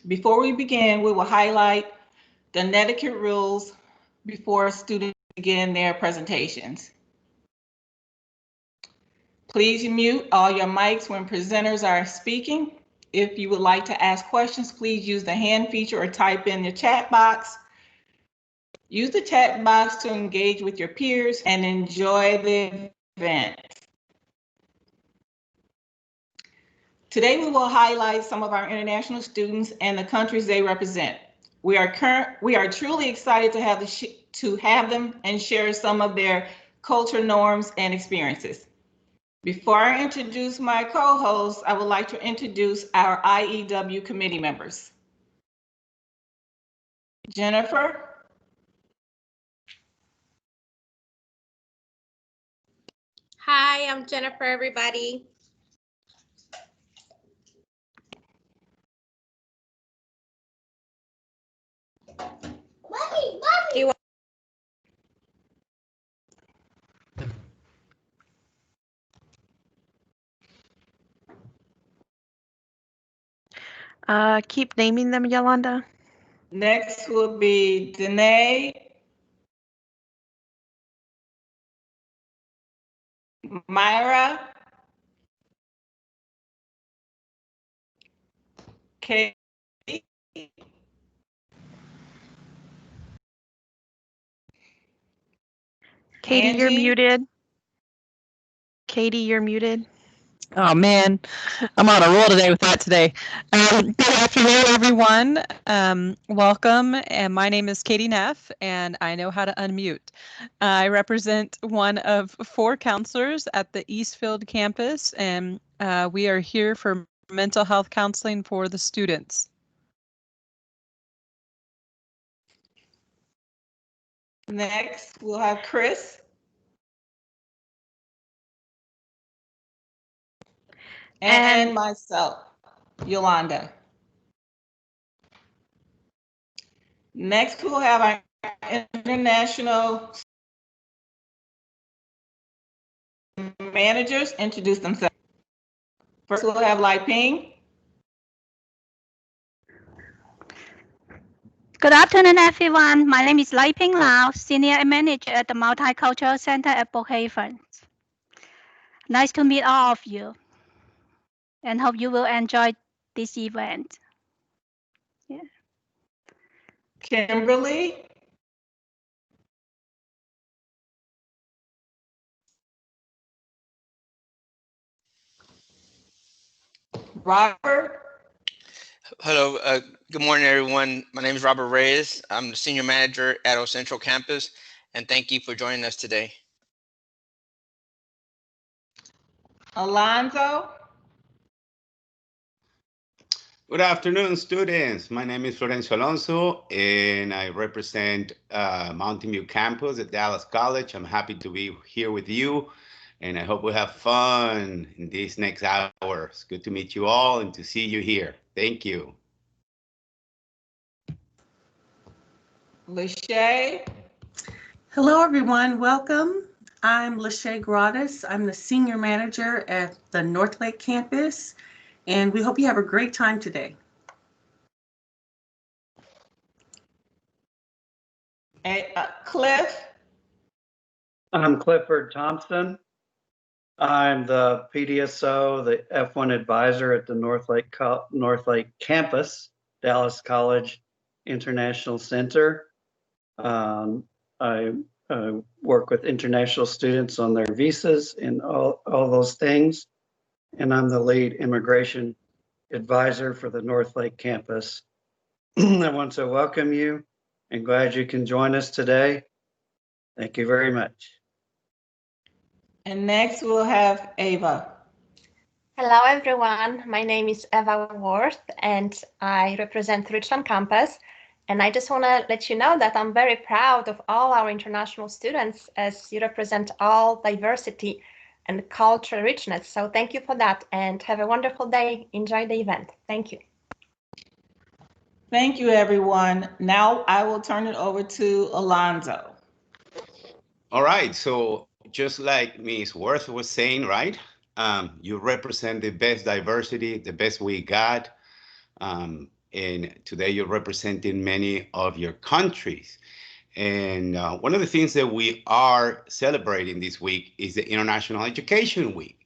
Before we begin, we will highlight the netiquette rules before students begin their presentations. Please mute all your mics when presenters are speaking. If you would like to ask questions, please use the hand feature or type in the chat box. Use the chat box to engage with your peers and enjoy the event. Today, we will highlight some of our international students and the countries they represent. We are truly excited to have them and share some of their culture norms and experiences. Before I introduce my co-hosts, I would like to introduce our IEW committee members. Jennifer. Hi, I'm Jennifer, everybody. Keep naming them, Yolanda. Next will be Danae, Myra, Kate, Katie, Angie. you're muted. Katie, you're muted. Oh man, I'm on a roll today with that today. Good afternoon, everyone. Welcome, and my name is Katie Neff, and I know how to unmute. I represent one of 4 counselors at the Eastfield campus, and we are here for mental health counseling for the students. Next, we'll have Chris. And myself, Yolanda. Next, we'll have our international managers introduce themselves. First, we'll have Lai Ping. Good afternoon, everyone. My name is Lai Ping Lau, Senior Manager at the Multicultural Center at Brookhaven. Nice to meet all of you, and hope you will enjoy this event. Yeah. Kimberly. Robert. Hello, good morning, everyone. My name is Robert Reyes. I'm the Senior Manager at Iow Central Campus, and thank you for joining us today. Alonzo. Good afternoon, students. My name is Florencio Alonso, and I represent Mountain View campus at Dallas College. I'm happy to be here with you, and I hope we have fun in these next hour. It's good to meet you all and to see you here. Thank you. Lachey. Hello, everyone. Welcome. I'm Lachey Gratis. I'm the Senior Manager at the Northlake campus, and we hope you have a great time today. And Cliff. I'm Clifford Thompson. I'm the PDSO, the F1 advisor at the Northlake campus, Dallas College International Center. I work with international students on their visas and all those things. And I'm the lead immigration advisor for the Northlake campus. I want to welcome you and glad you can join us today. Thank you very much. And next we'll have Ava. Hello, everyone. My name is Eva Worth, and I represent Richland campus. And I just want to let you know that I'm very proud of all our international students, as you represent all diversity and cultural richness. So thank you for that, and have a wonderful day. Enjoy the event. Thank you. Thank you, everyone. Now I will turn it over to Alonzo. All right, so just like Ms. Worth was saying, right? You represent the best diversity, the best we got. and today you're representing many of your countries. And one of the things that we are celebrating this week is the International Education Week.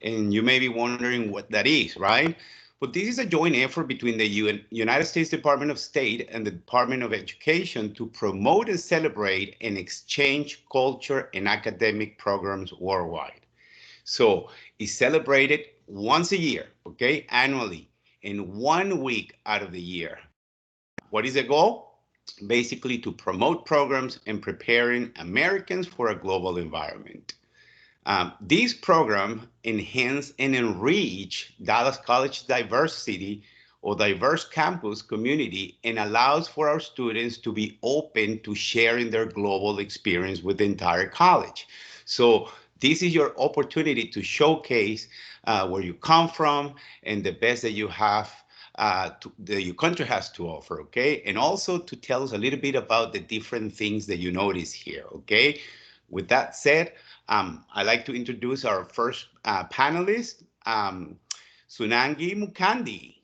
And you may be wondering what that is, right? But this is a joint effort between the United States Department of State and the Department of Education to promote and celebrate and exchange culture and academic programs worldwide. So it's celebrated once a year, okay, annually, in 1 week out of the year. What is the goal? Basically to promote programs and preparing Americans for a global environment. This program enhance and enrich Dallas College diversity or diverse campus community and allows for our students to be open to sharing their global experience with the entire college. So this is your opportunity to showcase where you come from and the best that you have that your country has to offer, okay? And also to tell us a little bit about the different things that you notice here, okay? With that said, I'd like to introduce our first panelist, Sunangi Mukandi.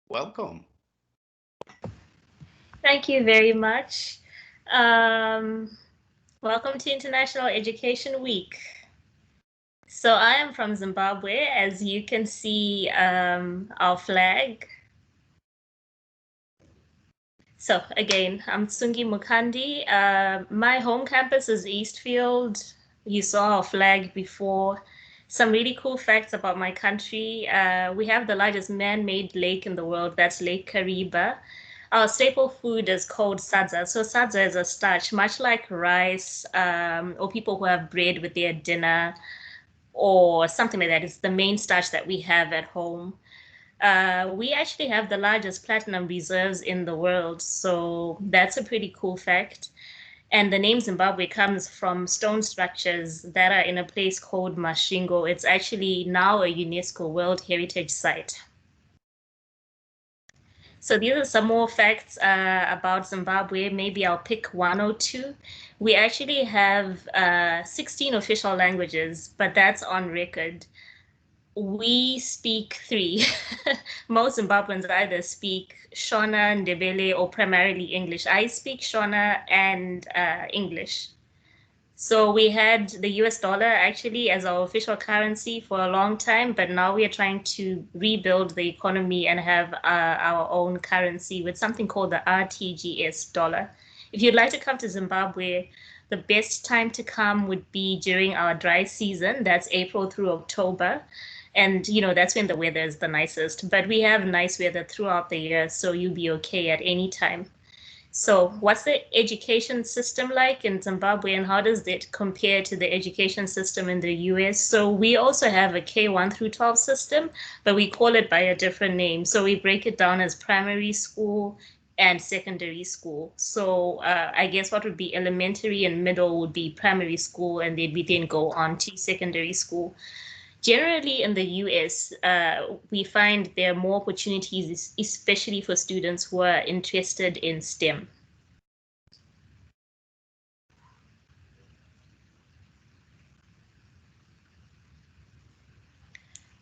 Welcome. Thank you very much. Welcome to International Education Week. So I am from Zimbabwe, as you can see our flag. So again, I'm Tsungi Mukandi. My home campus is Eastfield. You saw our flag before. Some really cool facts about my country. We have the largest man-made lake in the world. That's Lake Kariba. Our staple food is called sadza. So sadza is a starch, much like rice, or people who have bread with their dinner or something like that. It's the main starch that we have at home. We actually have the largest platinum reserves in the world. So that's a pretty cool fact. And the name Zimbabwe comes from stone structures that are in a place called Masvingo. It's actually now a UNESCO World Heritage Site. So these are some more facts about Zimbabwe. Maybe I'll pick one or two. We actually have 16 official languages, but that's on record. We speak 3. Most Zimbabweans either speak Shona, Ndebele, or primarily English. I speak Shona and English. So we had the US dollar actually as our official currency for a long time, but now we are trying to rebuild the economy and have our own currency with something called the RTGS dollar. If you'd like to come to Zimbabwe, the best time to come would be during our dry season. That's April through October. And, you know, that's when the weather is the nicest. But we have nice weather throughout the year, so you'll be okay at any time. So what's the education system like in Zimbabwe, and how does it compare to the education system in the US? So we also have a K1 through 12 system, but we call it by a different name. So we break it down as primary school and secondary school. So I guess what would be elementary and middle would be primary school, and then we then go on to secondary school. Generally in the US, we find there are more opportunities, especially for students who are interested in STEM.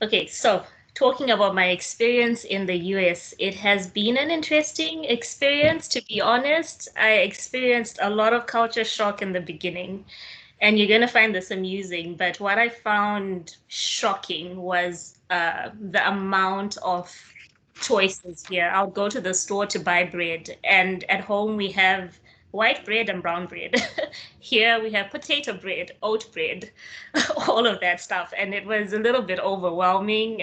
Okay, so talking about my experience in the US, it has been an interesting experience, to be honest. I experienced a lot of culture shock in the beginning. And you're going to find this amusing, but what I found shocking was the amount of choices here. I'll go to the store to buy bread, and at home we have white bread and brown bread. Here we have potato bread, oat bread, all of that stuff. And it was a little bit overwhelming.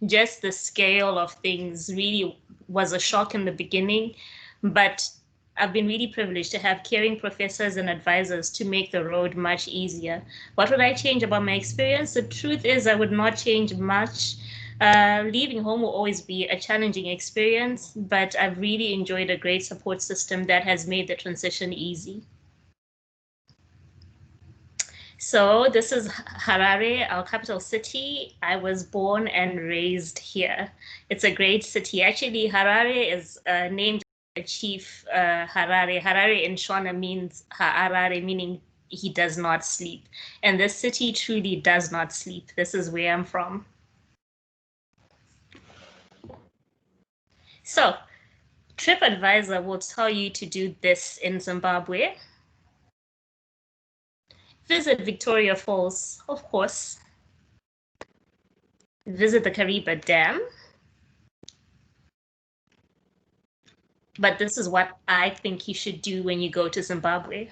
Just the scale of things really was a shock in the beginning, but I've been really privileged to have caring professors and advisors to make the road much easier. What would I change about my experience? The truth is I would not change much. Leaving home will always be a challenging experience, but I've really enjoyed a great support system that has made the transition easy. So this is Harare, our capital city. I was born and raised here. It's a great city. Actually, Harare is named Chief Harare. Harare in Shona means Harare, meaning he does not sleep. And this city truly does not sleep. This is where I'm from. So TripAdvisor will tell you to do this in Zimbabwe. Visit Victoria Falls, of course. Visit the Kariba Dam. But this is what I think you should do when you go to Zimbabwe.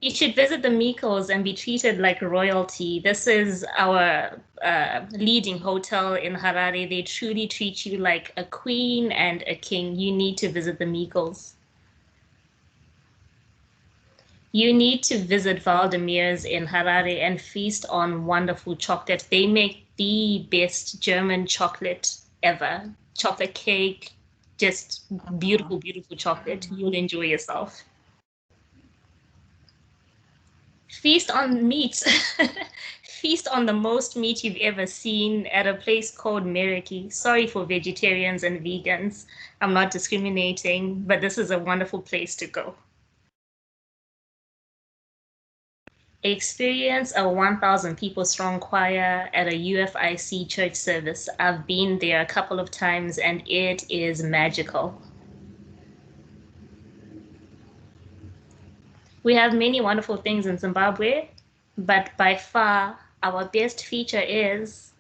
You should visit the Mikos and be treated like royalty. This is our leading hotel in Harare. They truly treat you like a queen and a king. You need to visit the Mikos. You need to visit Valdemir's in Harare and feast on wonderful chocolate. They make the best German chocolate ever. Chocolate cake, just beautiful, beautiful chocolate. You'll enjoy yourself. Feast on meat. Feast on the most meat you've ever seen at a place called Meriki. Sorry for vegetarians and vegans. I'm not discriminating, but this is a wonderful place to go. Experience a 1,000 people strong choir at a UFIC church service. I've been there a couple of times and it is magical. We have many wonderful things in Zimbabwe, but by far our best feature is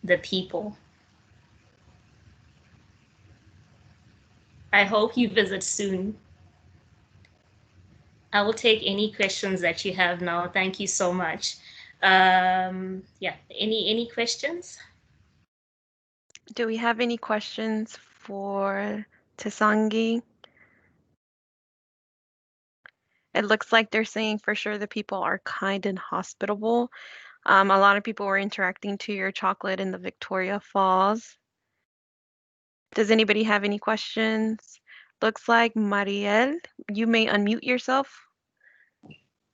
the people. I hope you visit soon. I will take any questions that you have now. Thank you so much. Yeah, any questions? Do we have any questions for Tsangi? It looks like they're saying for sure the people are kind and hospitable. A lot of people were interacting to your chocolate in the Victoria Falls. Does anybody have any questions? Looks like Marielle, you may unmute yourself.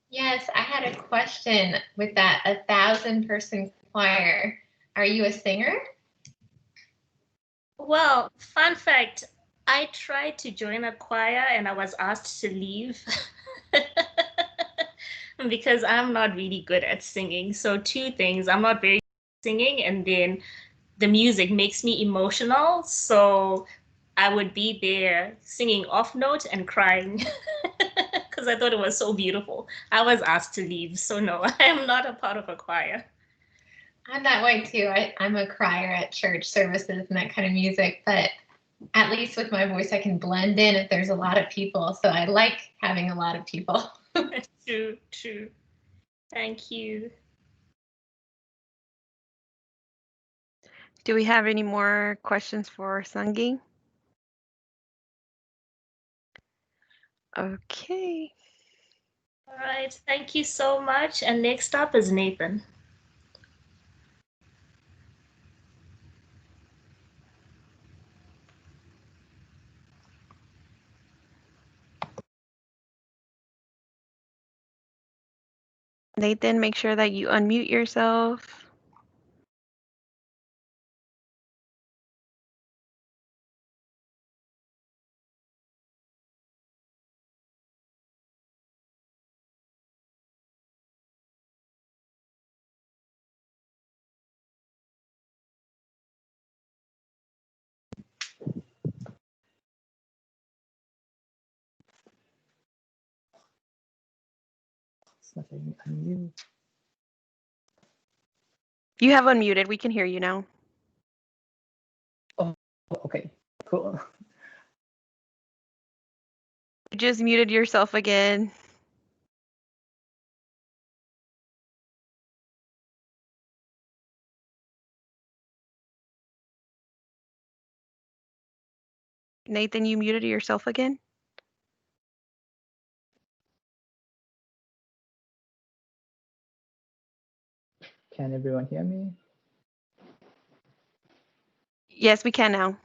Yes, I had a question with that 1,000-person choir. Are you a singer? Well, fun fact, I tried to join a choir and I was asked to leave because I'm not really good at singing. So two things, I'm not very good at singing, and then the music makes me emotional. So I would be there singing off note and crying because I thought it was so beautiful. I was asked to leave. So no, I am not a part of a choir. I'm that way too. I'm a crier at church services and that kind of music, but at least with my voice, I can blend in if there's a lot of people. So I like having a lot of people. True, true. Thank you. Do we have any more questions for Tsangi? Okay. All right, thank you so much. And next up is Nathan. Nathan, make sure that you unmute yourself. You have unmuted. We can hear you now. Oh, okay, cool. You just muted yourself again. Nathan, you muted yourself again? Can everyone hear me? Yes, we can now.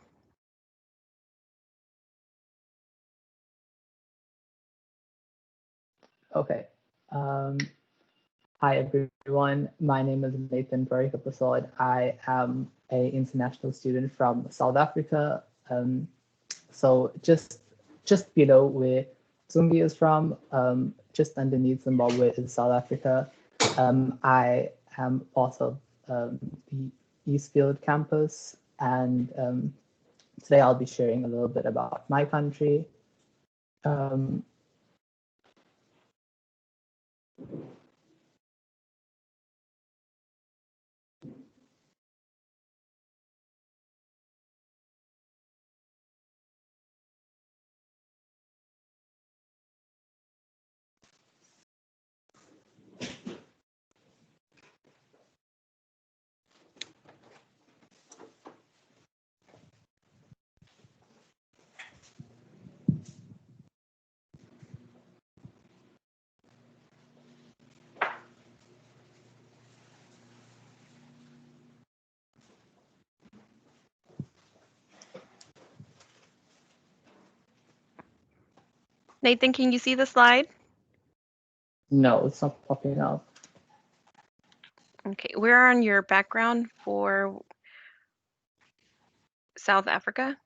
Okay. Hi, everyone. My name is Nathan Barika-Prasad. I am an international student from South Africa. So just below where Zungi is from, just underneath Zimbabwe is South Africa. I am also the Eastfield campus. And today I'll be sharing a little bit about my country. Nathan, can you see the slide? No, it's not popping up. Okay, we're on your background for South Africa.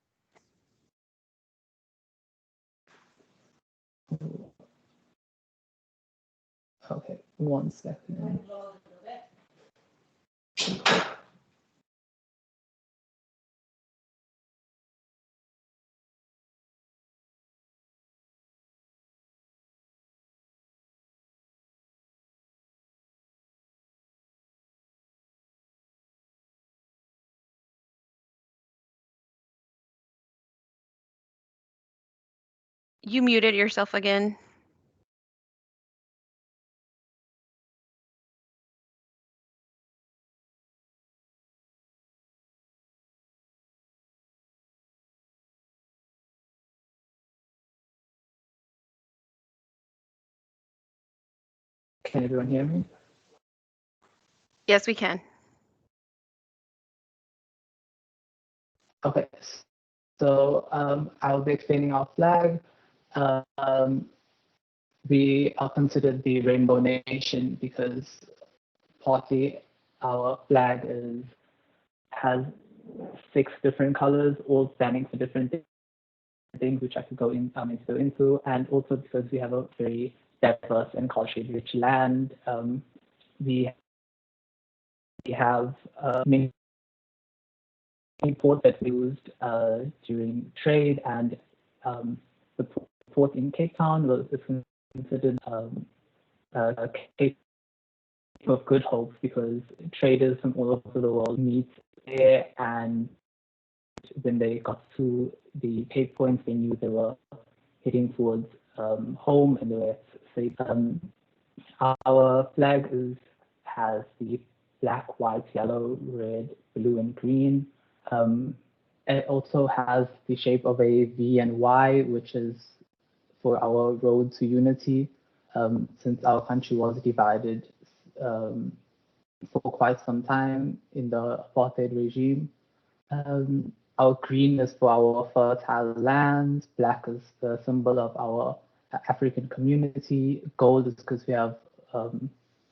Okay, 1 second. You muted yourself again. Can everyone hear me? Yes, we can. Okay, so I'll be explaining our flag. We are considered the Rainbow Nation because partly our flag has 6 different colors, all standing for different things, which I could go into, and also because we have a very diverse and culturally rich land. We have many ports that we used during trade, and the port in Cape Town was considered Cape of Good Hope because traders from all over the world meet there, and when they got to the Cape points, they knew they were heading towards home and they were safe. Our flag has the black, white, yellow, red, blue, and green. It also has the shape of a V and Y, which is for our road to unity, since our country was divided for quite some time in the apartheid regime. Our green is for our fertile lands, black is the symbol of our African community, gold is because we have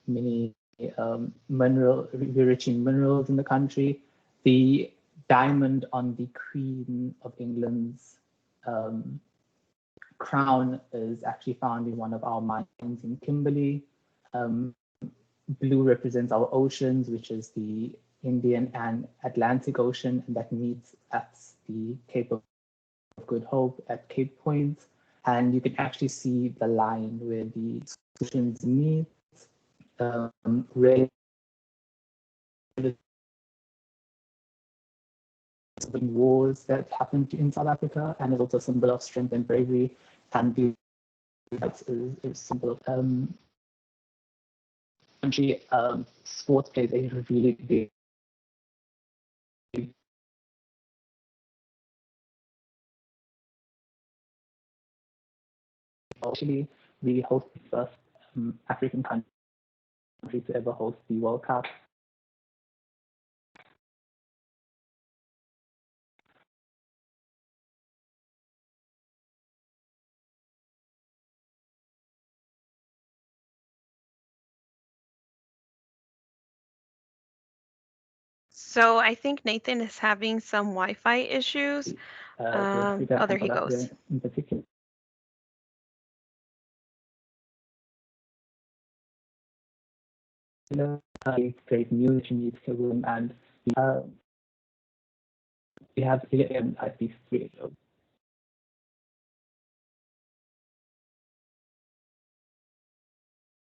many we're rich in minerals in the country. The diamond on the Queen of England's crown is actually found in one of our mines in Kimberley. Blue represents our oceans, which is the Indian and Atlantic Ocean, and that meets at the Cape of Good Hope at Cape Point. And you can actually see the line where the oceans meet. Red wars that happened in South Africa, and it's also a symbol of strength and bravery. And the white is a symbol of country. Sports plays a really big Chile. We host the first African country to ever host the World Cup. So I think Nathan is having some Wi-Fi issues. Oh, there he goes. In particular. Great news, and have here, and I speak three of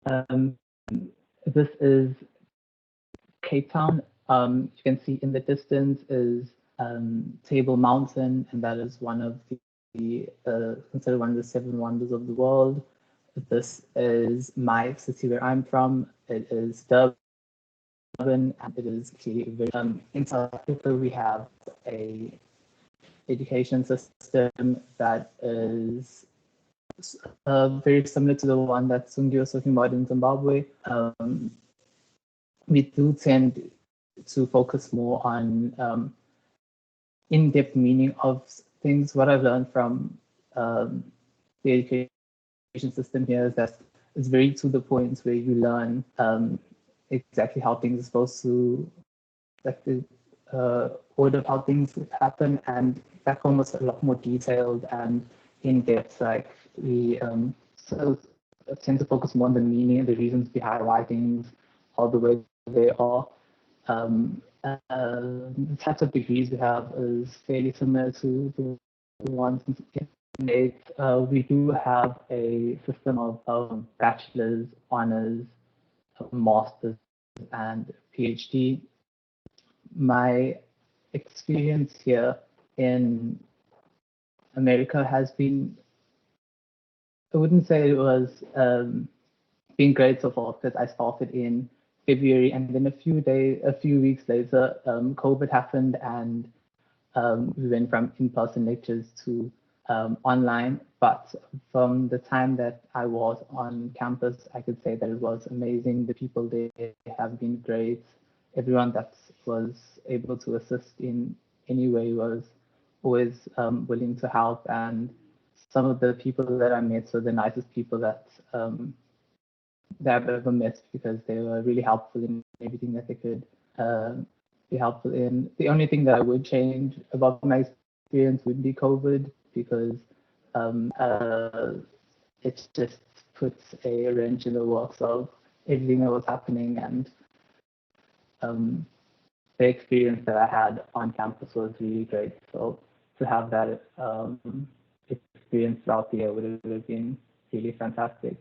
those. This is Cape Town. You can see in the distance is Table Mountain, and that is one of the considered one of the seven wonders of the world. This is my city where I'm from. It is Durban, and it is clearly very, in South Africa we have a education system that is very similar to the one that Sungi was talking about in Zimbabwe. We do tend to focus more on in-depth meaning of things. What I've learned from the education system here is that it's very to the point where you learn exactly how things are supposed to, like the order of how things happen, and back home was a lot more detailed and in-depth. Like we so tend to focus more on the meaning and the reasons behind why things are the way they are. The types of degrees we have is fairly similar to the ones in eighth. We do have a system of bachelor's, honors, master's, and PhD. My experience here in America has been, I wouldn't say it was been great so far, because I started in February, and then a few weeks later, COVID happened, and we went from in-person lectures to online. But from the time that I was on campus, I could say that it was amazing. The people there have been great. Everyone that was able to assist in any way was always willing to help, and some of the people that I met were the nicest people that I've ever met, because they were really helpful in everything that they could be helpful in. The only thing that I would change about my experience would be COVID, because it just puts a wrench in the works of everything that was happening, and the experience that I had on campus was really great. So to have that experience throughout the year would have been really fantastic.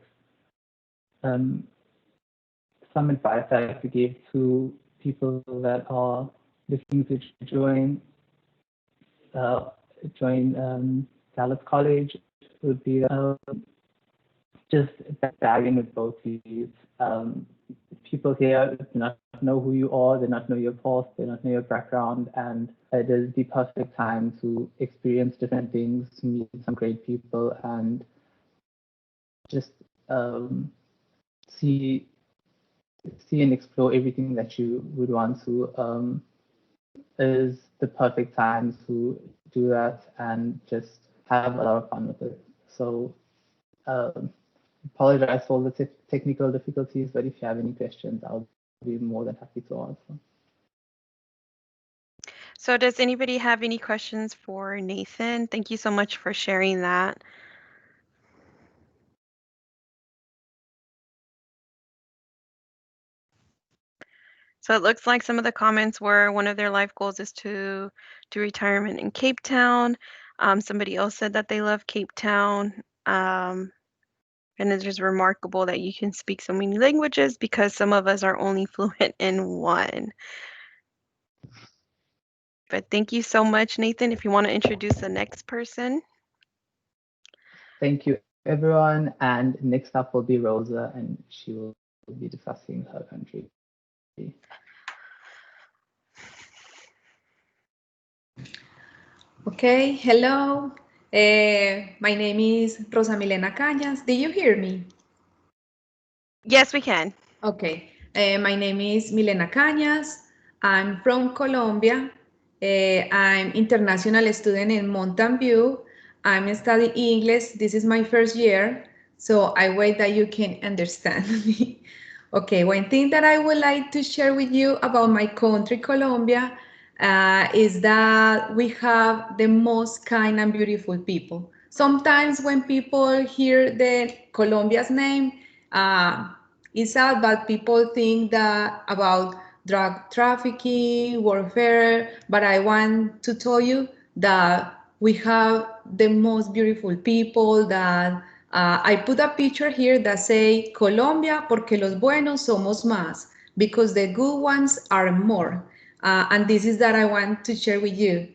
Some advice I have to give to people that are looking to join Dallas College would be just dive in with both views. People here do not know who you are, they not know your past, they not know your background, and it is the perfect time to experience different things, to meet some great people, and just see and explore everything that you would want to. Is the perfect time to do that and just have a lot of fun with it. So apologize for all the technical difficulties, but if you have any questions, I'll be more than happy to answer. So does anybody have any questions for Nathan? Thank you so much for sharing that. So it looks like some of the comments were one of their life goals is to do retirement in Cape Town. Somebody else said that they love Cape Town. And it's just remarkable that you can speak so many languages, because some of us are only fluent in one. But thank you so much, Nathan. If you want to introduce the next person. Thank you, everyone. And next up will be Rosa, and she will be discussing her country. Okay, hello. My name is Rosa Milena Cañas. Do you hear me? Yes, we can. Okay. My name is Milena Cañas. I'm from Colombia. I'm international student in Mountain View. I'm studying English. This is my first year, so I wait that you can understand me. Okay, one thing that I would like to share with you about my country, Colombia, is that we have the most kind and beautiful people. Sometimes when people hear the Colombia's name, it's sad, but people think that about drug trafficking, warfare, but I want to tell you that we have the most beautiful people that I put a picture here that say Colombia porque los buenos somos más, because the good ones are more. And this is that I want to share with you.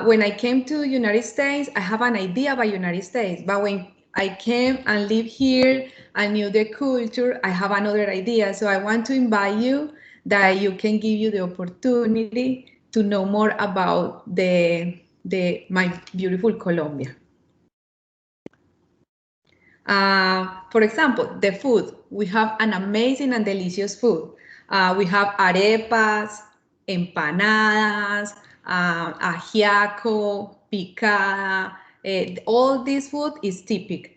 When I came to United States, I have an idea about United States, but when I came and live here, I knew the culture, I have another idea. So I want to invite you that you can give you the opportunity to know more about my beautiful Colombia. For example, the food. We have an amazing and delicious food. We have arepas, empanadas, ajiaco, picada. All this food is typical.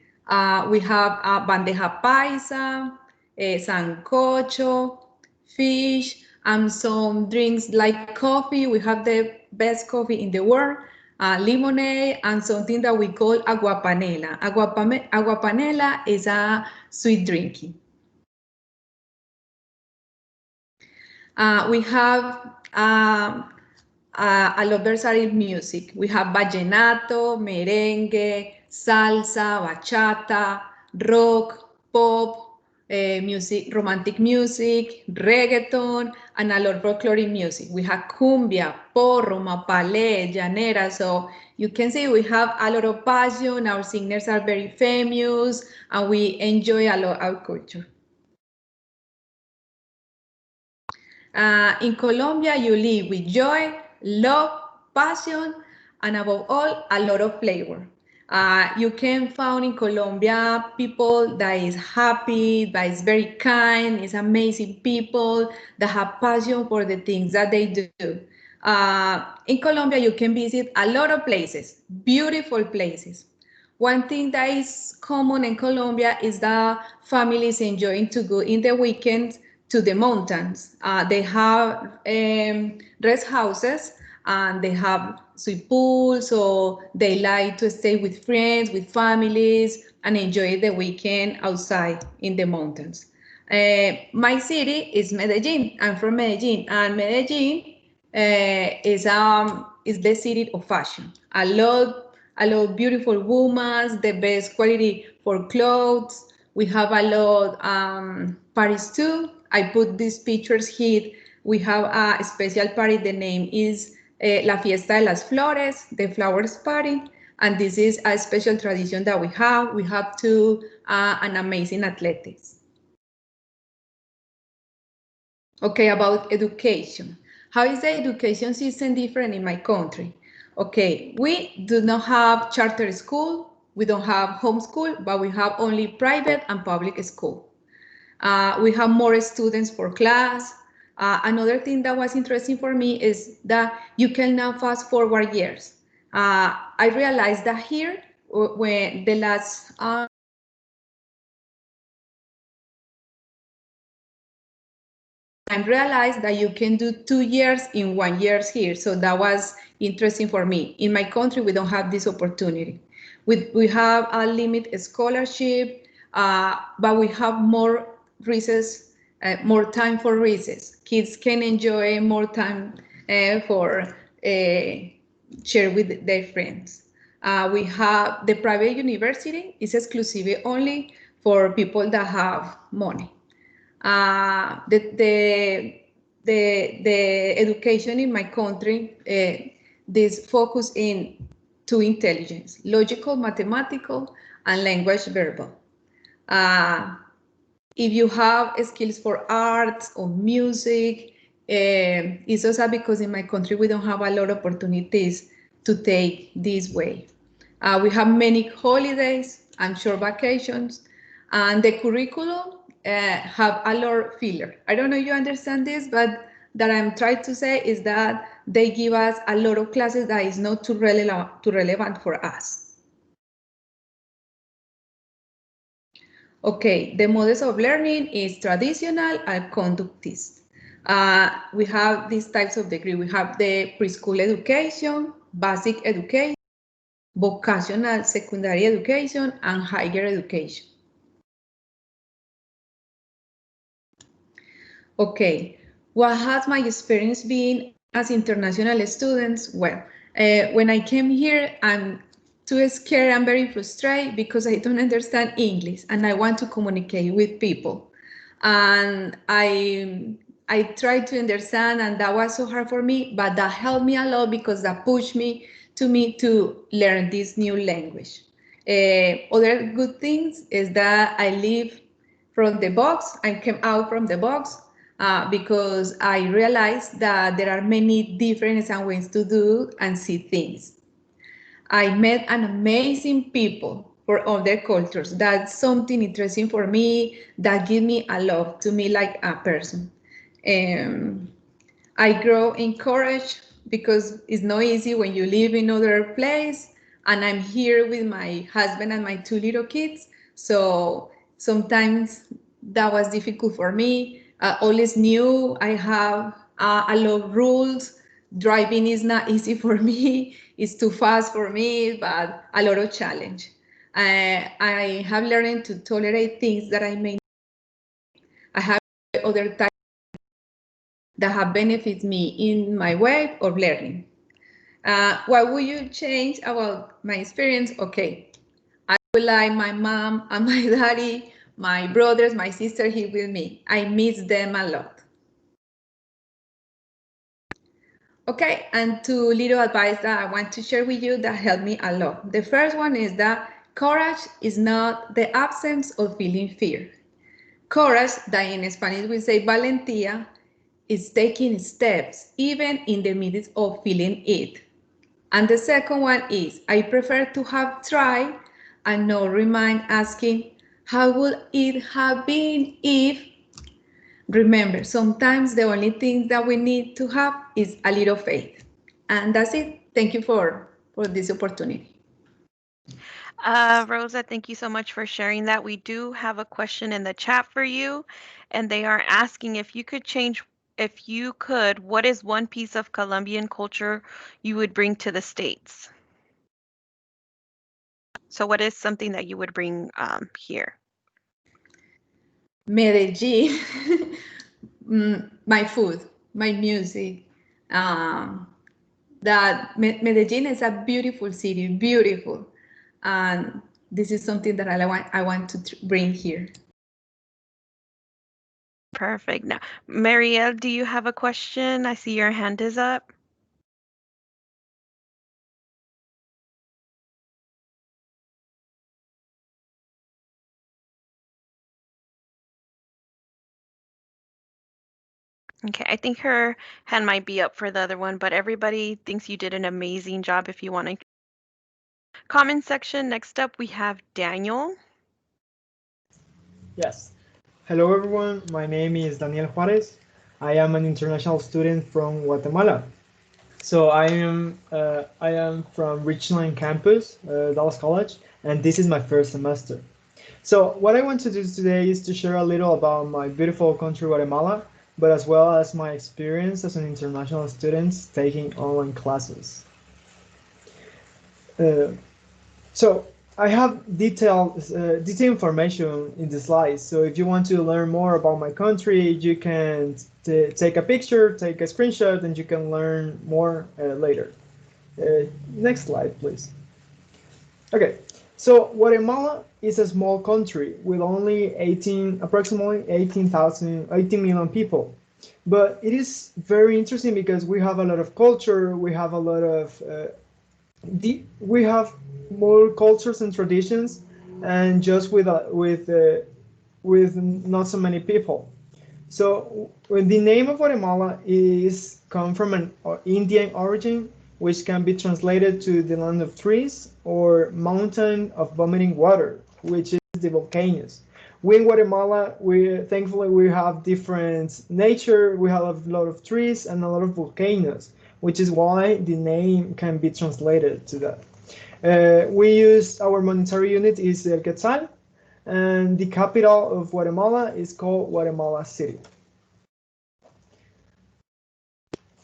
We have bandeja paisa, sancocho, fish, and some drinks like coffee. We have the best coffee in the world. Lemonade, and something that we call aguapanela. Aguapanela is a sweet drinking. We have a lot of versatile music. We have vallenato, merengue, salsa, bachata, rock, pop, music, romantic music, reggaeton, and a lot of folkloric music. We have cumbia, porro, mapalé, llanera. So you can see we have a lot of passion. Our singers are very famous, and we enjoy a lot our culture. In Colombia, you live with joy, love, passion, and above all, a lot of flavor. You can find in Colombia people that is happy, that is very kind, is amazing people that have passion for the things that they do. In Colombia, you can visit a lot of places, beautiful places. One thing that is common in Colombia is that families enjoying to go in the weekends to the mountains. They have rest houses, and they have swimming pools, so they like to stay with friends, with families, and enjoy the weekend outside in the mountains. My city is Medellin. I'm from Medellin, and Medellin is the city of fashion. A lot of beautiful women, the best quality for clothes. We have a lot parties too. I put these pictures here. We have a special party. The name is La Fiesta de las Flores, the flowers party. And this is a special tradition that we have. We have two an amazing athletics. Okay, about education. How is the education system different in my country? Okay, we do not have charter school. We don't have homeschool, but we have only private and public school. We have more students per class. Another thing that was interesting for me is that you can now fast forward years. I realized that here, when the last I realized that you can do 2 years in 1 year here. So that was interesting for me. In my country, we don't have this opportunity. We have a limited scholarship, but we have more recess, more time for recess. Kids can enjoy more time for share with their friends. We have the private university is exclusive only for people that have money. The education in my country, this focus in two intelligence, logical, mathematical, and language verbal. If you have skills for arts or music, it's also because in my country we don't have a lot of opportunities to take this way. We have many holidays and short vacations, and the curriculum have a lot of filler. I don't know if you understand this, but that I'm trying to say is that they give us a lot of classes that is not too relevant for us. Okay, the models of learning is traditional and conductist. We have these types of degree. We have the preschool education, basic education, vocational secondary education, and higher education. Okay, What has my experience been as international students? Well, when I came here, I'm too scared and very frustrated because I don't understand English and I want to communicate with people. And I tried to understand, and that was so hard for me, but that helped me a lot because that pushed me to learn this new language. Other good things is that I live from the box. I came out from the box because I realized that there are many different ways to do and see things. I met an amazing people for other cultures. That's something interesting for me that give me a lot to me like a person. I grow encouraged because it's not easy when you live in other place, and I'm here with my husband and my 2 little kids. So sometimes that was difficult for me. All is new. I have a lot of rules. Driving is not easy for me. It's too fast for me, but a lot of challenge. I have learned to tolerate things that I may. I have other types that have benefited me in my way of learning. What would you change about my experience? Okay, I would like my mom and my daddy, my brothers, my sister here with me. I miss them a lot. Okay, and 2 little advice that I want to share with you that helped me a lot. The first one is that courage is not the absence of feeling fear. Courage, that in Spanish we say valentía, is taking steps even in the midst of feeling it. And the second one is, I prefer to have tried and not remind asking, how would it have been if? Remember, sometimes the only thing that we need to have is a little faith. And that's it. Thank you for this opportunity. Rosa, thank you so much for sharing that. We do have a question in the chat for you, and they are asking if you could, what is one piece of Colombian culture you would bring to the States? So what is something that you would bring here? Medellin, my food, my music. That Medellin is a beautiful city, beautiful. And this is something that I want to bring here. Perfect. Now, Marielle, do you have a question? I see your hand is up. Okay, I think her hand might be up for the other one, but everybody thinks you did an amazing job. If you want to comment section, next up we have Daniel. Yes. Hello everyone, my name is Daniel Juarez. I am an international student from Guatemala. So I am from Richland campus, Dallas College, and this is my first semester. So what I want to do today is to share a little about my beautiful country, Guatemala, but as well as my experience as an international student taking online classes. So I have detailed information in the slides. So if you want to learn more about my country, you can take a picture, take a screenshot, and you can learn more later. Next slide, please. Okay, so Guatemala is a small country with only approximately 18 million people. But it is very interesting because we have a lot of culture, we have a lot of we have more cultures and traditions, and just with not so many people. So the name of Guatemala come from an Indian origin, which can be translated to the land of trees or mountain of vomiting water, which is the volcanoes. We in Guatemala, thankfully we have different nature. We have a lot of trees and a lot of volcanoes, which is why the name can be translated to that. We use our monetary unit is el Quetzal, and the capital of Guatemala is called Guatemala City.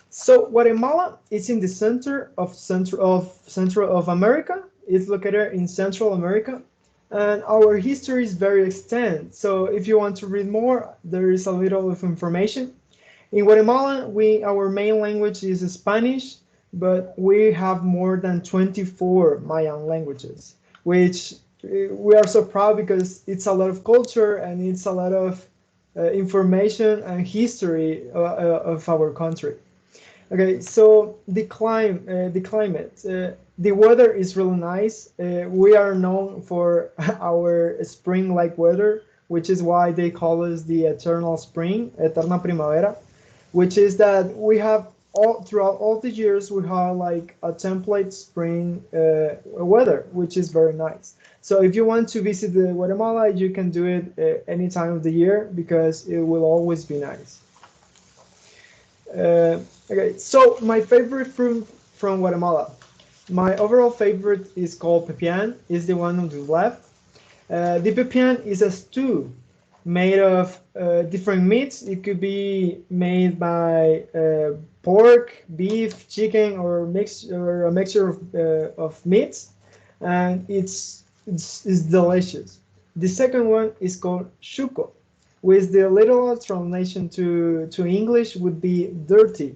So Guatemala is in the center of America. It's located in Central America, and our history is very extensive. So if you want to read more, there is a little of information. In Guatemala, our main language is Spanish, but we have more than 24 Mayan languages, which we are so proud because it's a lot of culture and it's a lot of information and history of our country. Okay, so the climate, the weather is really nice. We are known for our spring-like weather, which is why they call us the eternal spring, eterna primavera, which is that we have throughout all the years we have like a template spring weather, which is very nice. So if you want to visit the Guatemala, you can do it any time of the year because it will always be nice. Okay, so my favorite fruit from Guatemala. My overall favorite is called pepian, is the one on the left. The pepian is a stew made of different meats. It could be made by pork, beef, chicken, or a mixture of meats, and it's delicious. The second one is called chuco, with the literal translation to English would be dirty.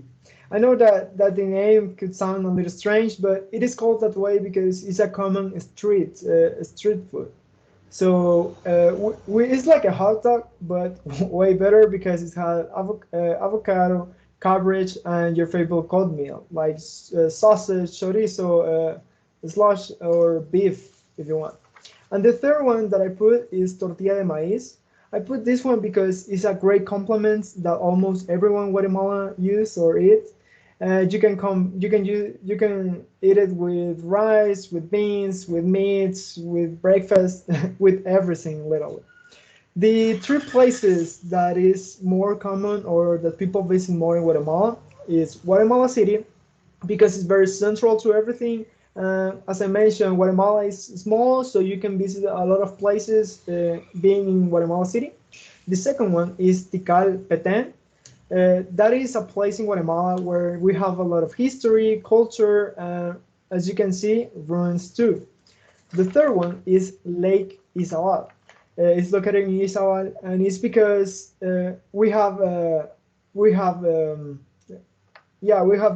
I know that the name could sound a little strange, but it is called that way because it's a common street food. So it's like a hot dog, but way better because it has avocado, cabbage, and your favorite cold meal, like sausage, chorizo, slush, or beef, if you want. And the third one that I put is tortilla de maíz. I put this one because it's a great complement that almost everyone in Guatemala use or eat. You can eat it with rice, with beans, with meats, with breakfast, with everything literally. The three places that is more common or that people visit more in Guatemala is Guatemala City because it's very central to everything. As I mentioned, Guatemala is small, so you can visit a lot of places being in Guatemala City. The second one is Tikal Petén. That is a place in Guatemala where we have a lot of history, culture, as you can see, ruins too. The third one is Lake Izabal. It's located in Izabal, and it's because we have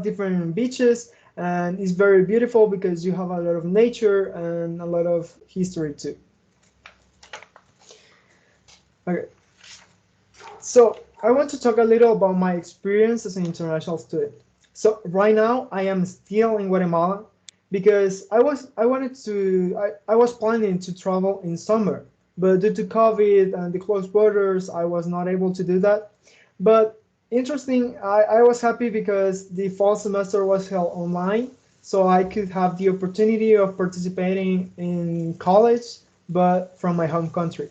different beaches, and it's very beautiful because you have a lot of nature and a lot of history too. Okay, so I want to talk a little about my experience as an international student. So right now I am still in Guatemala because I was planning to travel in summer, but due to COVID and the closed borders, I was not able to do that. But interesting, I was happy because the fall semester was held online, so I could have the opportunity of participating in college, but from my home country.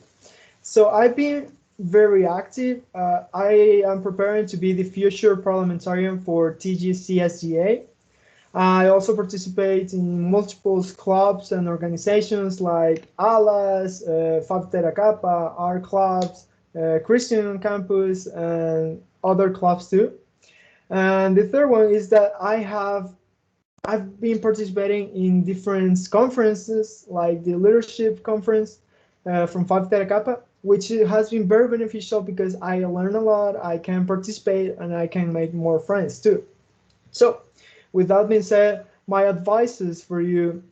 So I've been very active. I am preparing to be the future parliamentarian for TGCSGA. I also participate in multiple clubs and organizations like ALAS, Phi Theta Kappa, our clubs, Christian on Campus, and other clubs too. And the third one is that I've been participating in different conferences like the leadership conference from Phi Theta Kappa, which has been very beneficial because I learn a lot, I can participate, and I can make more friends too. So with that being said, my advices for you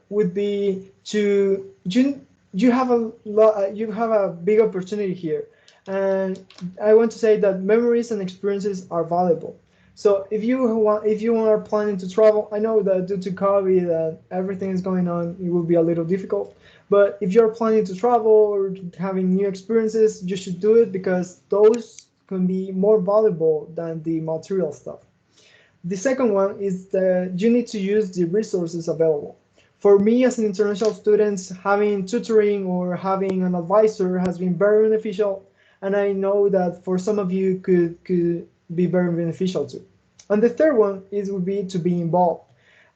would be to you have a big opportunity here, and I want to say that memories and experiences are valuable. So if you are planning to travel, I know that due to COVID and everything is going on, it will be a little difficult. But if you're planning to travel or having new experiences, you should do it because those can be more valuable than the material stuff. The second one is that you need to use the resources available. For me as an international student, having tutoring or having an advisor has been very beneficial, and I know that for some of you could be very beneficial too. And the third one would be to be involved.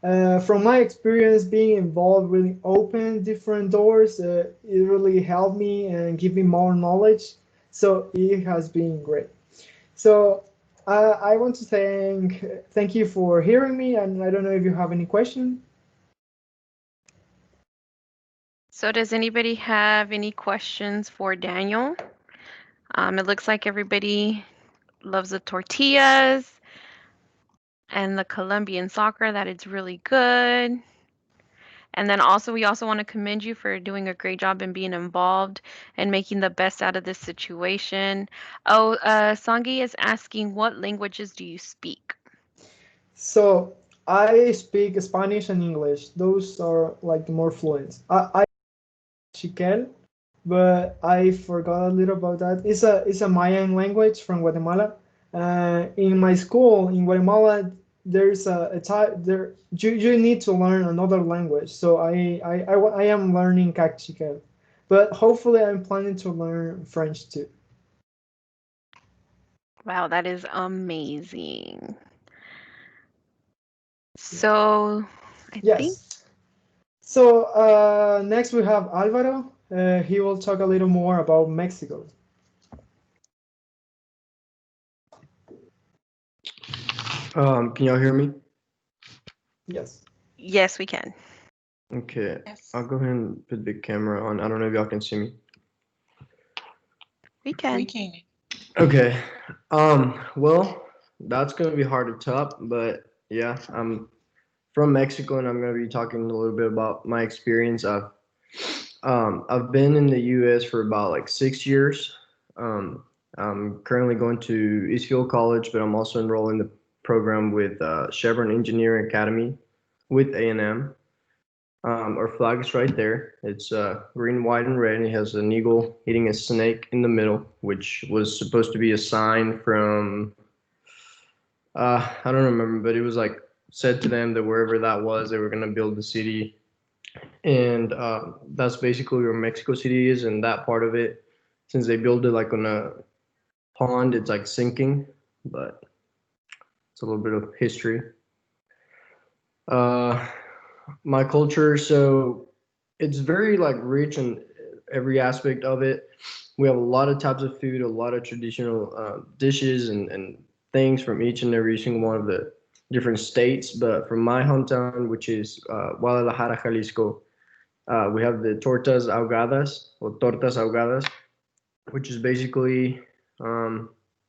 From my experience, being involved really opened different doors. It really helped me and give me more knowledge. So it has been great. So I want to thank you for hearing me, and I don't know if you have any questions. So does anybody have any questions for Daniel? It looks like everybody loves the tortillas and the Colombian soccer, that it's really good. And then also, we also want to commend you for doing a great job in being involved and making the best out of this situation. Oh, Sangi is asking, what languages do you speak? So I speak Spanish and English. Those are like more fluent. I Chiquel, but I forgot a little about that. It's a Mayan language from Guatemala. In my school in Guatemala, there's a type there. You need to learn another language. So I am learning Cachiquel, but hopefully I'm planning to learn French too. Wow, that is amazing. So I think Yes. So next we have Alvaro. He will talk a little more about Mexico. Can y'all hear me? Yes. yes, we can. Okay, Yes. I'll go ahead and put the camera on. I don't know if y'all can see me. We can. We can. Okay. Well, that's gonna be hard to top, but yeah, I'm from Mexico and I'm gonna be talking a little bit about my experience. I've been in the US for about like 6 years. I'm currently going to Eastfield College, but I'm also enrolled in the program with Chevron Engineering Academy with A&M. Our flag is right there. It's green, white, and red, and it has an eagle eating a snake in the middle, which was supposed to be a sign from, I don't remember, but it was like said to them that wherever that was, they were going to build the city. And that's basically where Mexico City is, and that part of it, since they built it like on a pond, it's like sinking, but it's a little bit of history. My culture, so it's very like rich in every aspect of it. We have a lot of types of food, a lot of traditional dishes and things from each and every single one of the different states. But from my hometown, which is Guadalajara, Jalisco, we have the tortas ahogadas or tortas ahogadas, which is basically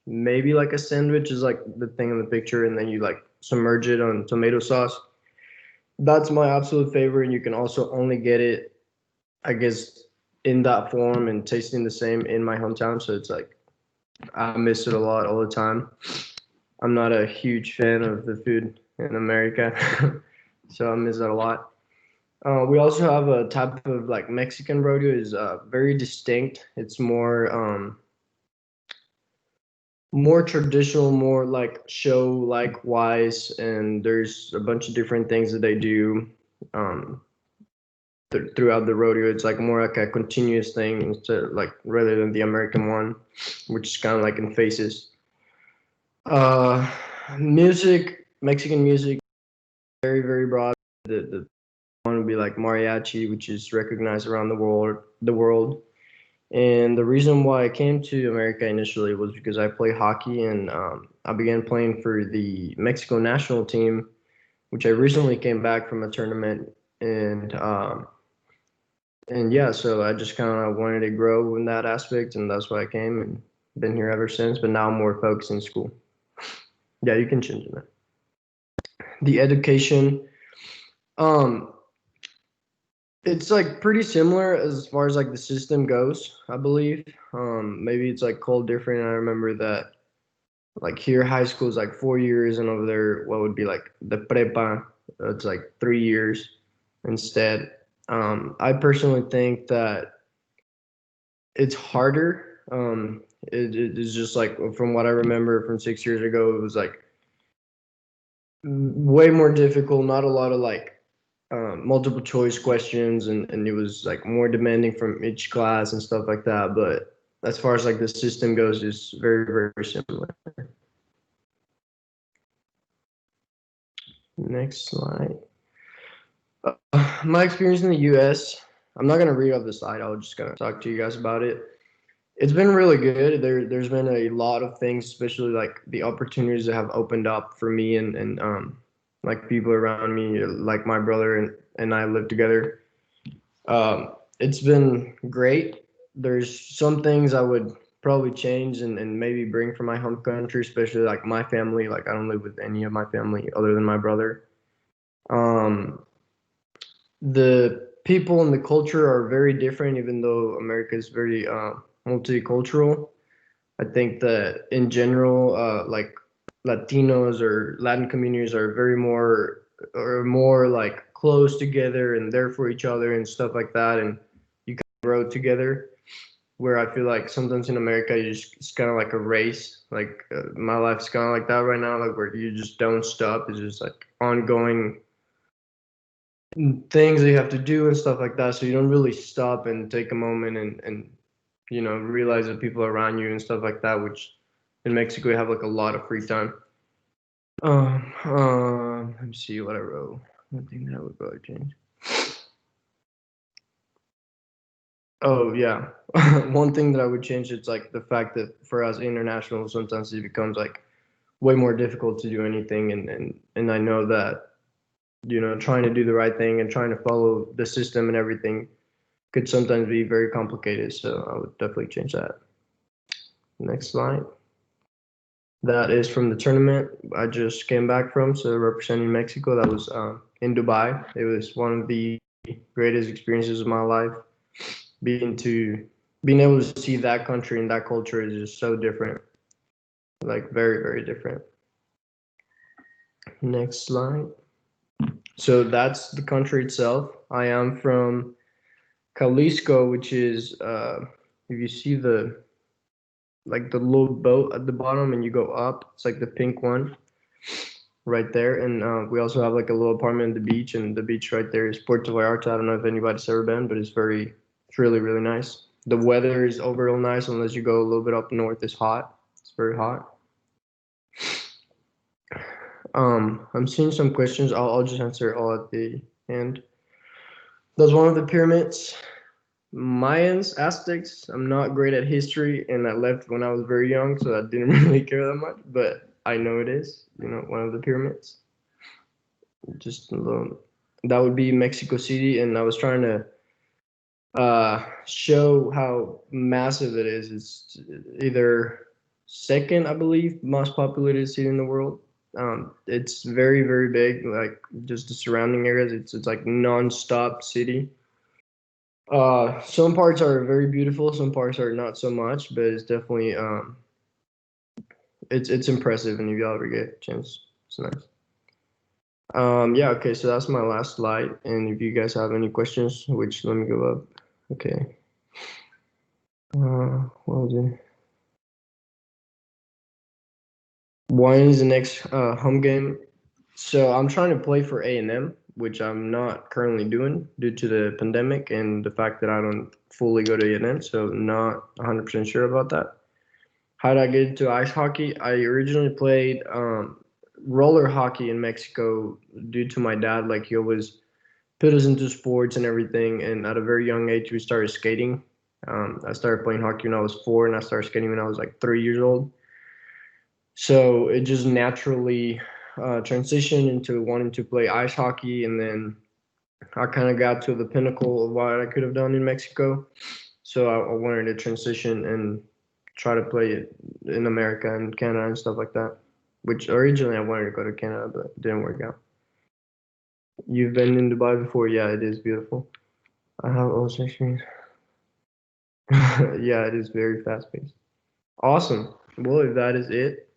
maybe like a sandwich is like the thing in the picture, and then you like submerge it on tomato sauce. That's my absolute favorite, and you can also only get it, I guess, in that form and tasting the same in my hometown. So it's like I miss it a lot all the time. I'm not a huge fan of the food in America, so I miss that a lot. We also have a type of like Mexican rodeo is very distinct. It's more traditional, more like show like wise, and there's a bunch of different things that they do throughout the rodeo. It's like more like a continuous thing instead, like rather than the American one, which is kind of like in phases. Music, Mexican music, very very broad. The one would be like mariachi, which is recognized around the world. And the reason why I came to America initially was because I play hockey, and I began playing for the Mexico national team, which I recently came back from a tournament. And yeah, so I just kind of wanted to grow in that aspect, and that's why I came and been here ever since. But now I'm more focused in school. Yeah, you can change that. The education, it's like pretty similar as far as like the system goes, I believe. Maybe it's like called different. I remember that like here high school is like 4 years, and over there what would be like the prepa, it's like 3 years instead. I personally think that it's harder. It is just like from what I remember from 6 years ago, it was like way more difficult. Not a lot of like multiple choice questions, and it was like more demanding from each class and stuff like that. But as far as like the system goes, it's very very similar. Next slide. My experience in the U.S. I'm not gonna read off the slide. I'll just gonna talk to you guys about it. It's been really good. There's been a lot of things, especially like the opportunities that have opened up for me and like people around me, like my brother and I live together. It's been great. There's some things I would probably change and maybe bring from my home country, especially like my family. Like I don't live with any of my family other than my brother. The people and the culture are very different, even though America is very multicultural. I think that in general, like Latinos or Latin communities are more like close together and there for each other and stuff like that, and you kind of grow together. Where I feel like sometimes in America, it's kind of like a race. Like my life's kind of like that right now, like where you just don't stop. It's just like ongoing things that you have to do and stuff like that. So you don't really stop and take a moment and realize the people around you and stuff like that, which in Mexico you have like a lot of free time. Let me see what I wrote. One thing that I would probably change. Oh yeah, one thing that I would change, it's like the fact that for us internationals, sometimes it becomes like way more difficult to do anything, and I know that trying to do the right thing and trying to follow the system and everything could sometimes be very complicated. So I would definitely change that. Next slide. That is from the tournament I just came back from, so representing Mexico. That was in Dubai. It was one of the greatest experiences of my life. Being able to see that country and that culture is just so different, like very, very different. Next slide. So that's the country itself. I am from Jalisco, which is if you see the little boat at the bottom and you go up, it's like the pink one right there. And we also have like a little apartment at the beach, and the beach right there is Puerto Vallarta. I don't know if anybody's ever been, but it's really, really nice. The weather is overall nice unless you go a little bit up north. It's hot. It's very hot. I'm seeing some questions. I'll just answer all at the end. That's one of the pyramids. Mayans, Aztecs. I'm not great at history, and I left when I was very young, so I didn't really care that much. But I know it is, one of the pyramids. Just that would be Mexico City, and I was trying to show how massive it is. It's either second, I believe, most populated city in the world. It's very, very big, like just the surrounding areas. It's like non-stop city. Some parts are very beautiful, some parts are not so much, but it's definitely it's impressive, and if y'all ever get a chance, it's nice. Yeah, okay, so that's my last slide, and if you guys have any questions, which let me go up. Okay. What was it? When is the next home game? So I'm trying to play for A&M, which I'm not currently doing due to the pandemic and the fact that I don't fully go to A&M, so not 100% sure about that. How did I get into ice hockey? I originally played roller hockey in Mexico due to my dad. Like he always put us into sports and everything, and at a very young age we started skating. I started playing hockey when I was 4, and I started skating when I was like 3 years old. So it just naturally transitioned into wanting to play ice hockey, and then I kind of got to the pinnacle of what I could have done in Mexico. So I wanted to transition and try to play it in America and Canada and stuff like that, which originally I wanted to go to Canada, but it didn't work out. You've been in Dubai before? Yeah, it is beautiful. I have also experience. Yeah, it is very fast-paced. Awesome. Well, if that is it,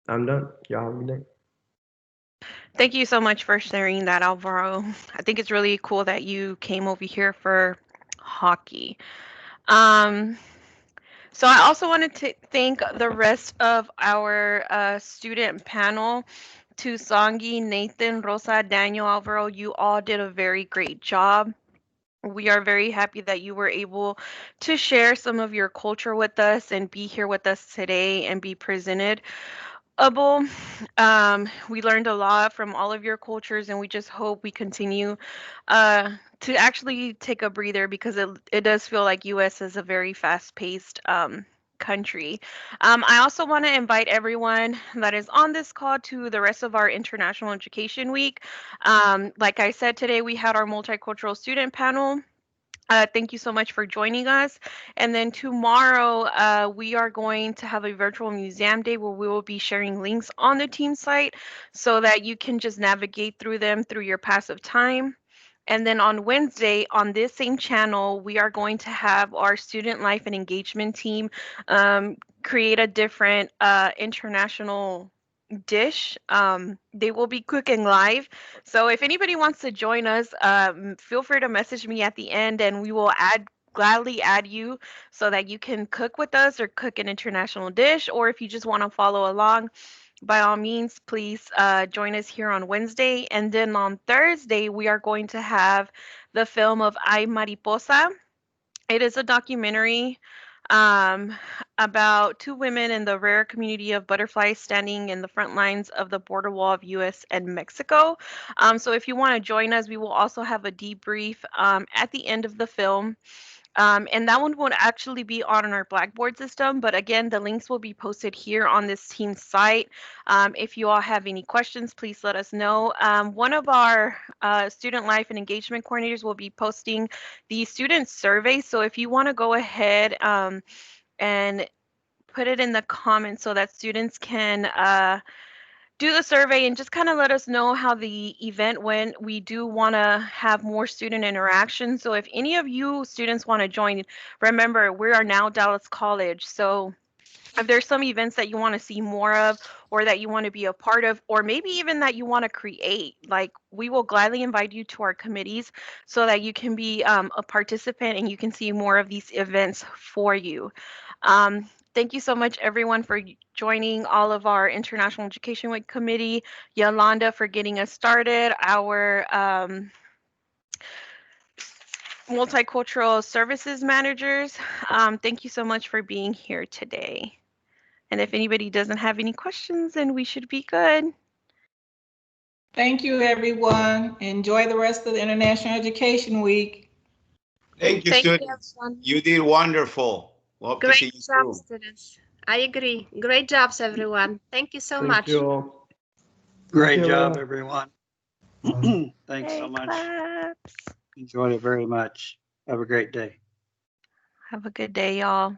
I'm done. Y'all have a good day. Thank you so much for sharing that, Alvaro. I think it's really cool that you came over here for hockey. So I also wanted to thank the rest of our student panel. Tusangi, Nathan, Rosa, Daniel, Alvaro, you all did a very great job. We are very happy that you were able to share some of your culture with us and be here with us today and be presented. We learned a lot from all of your cultures, and we just hope we continue to actually take a breather, because it does feel like US is a very fast-paced country. I also want to invite everyone that is on this call to the rest of our International Education Week. Like I said, today we had our multicultural student panel. Thank you so much for joining us. And then tomorrow, we are going to have a virtual museum day where we will be sharing links on the team site so that you can just navigate through them through your passive time. And then on Wednesday, on this same channel, we are going to have our student life and engagement team create a different international dish. They will be cooking live. So if anybody wants to join us, feel free to message me at the end and we will gladly add you so that you can cook with us or cook an international dish. Or if you just want to follow along, by all means, please join us here on Wednesday. And then on Thursday, we are going to have the film of Ay Mariposa. It is a documentary about two women in the rare community of butterflies standing in the front lines of the border wall of US and Mexico. So if you want to join us, we will also have a debrief at the end of the film. And that one won't actually be on our Blackboard system, but again, the links will be posted here on this team site. If you all have any questions, please let us know. One of our student life and engagement coordinators will be posting the student survey. So if you want to go ahead and put it in the comments so that students can do the survey and just kind of let us know how the event went. We do want to have more student interaction. So if any of you students want to join, remember, we are now Dallas College. So if there's some events that you want to see more of or that you want to be a part of, or maybe even that you want to create, like we will gladly invite you to our committees so that you can be a participant and you can see more of these events for you. Thank you so much, everyone, for joining all of our International Education Week Committee. Yolanda for getting us started, our Multicultural Services Managers. Thank you so much for being here today. And if anybody doesn't have any questions, then we should be good. Thank you, everyone. Enjoy the rest of the International Education Week. Thank you, students. You did wonderful. Hope to see Great you job, soon. students. I agree. Great jobs, everyone. Thank you so much. Thank you all. Great you, job, Ella. everyone. Thanks so much. Claps. Enjoyed it very much. Have a great day. Have a good day, y'all.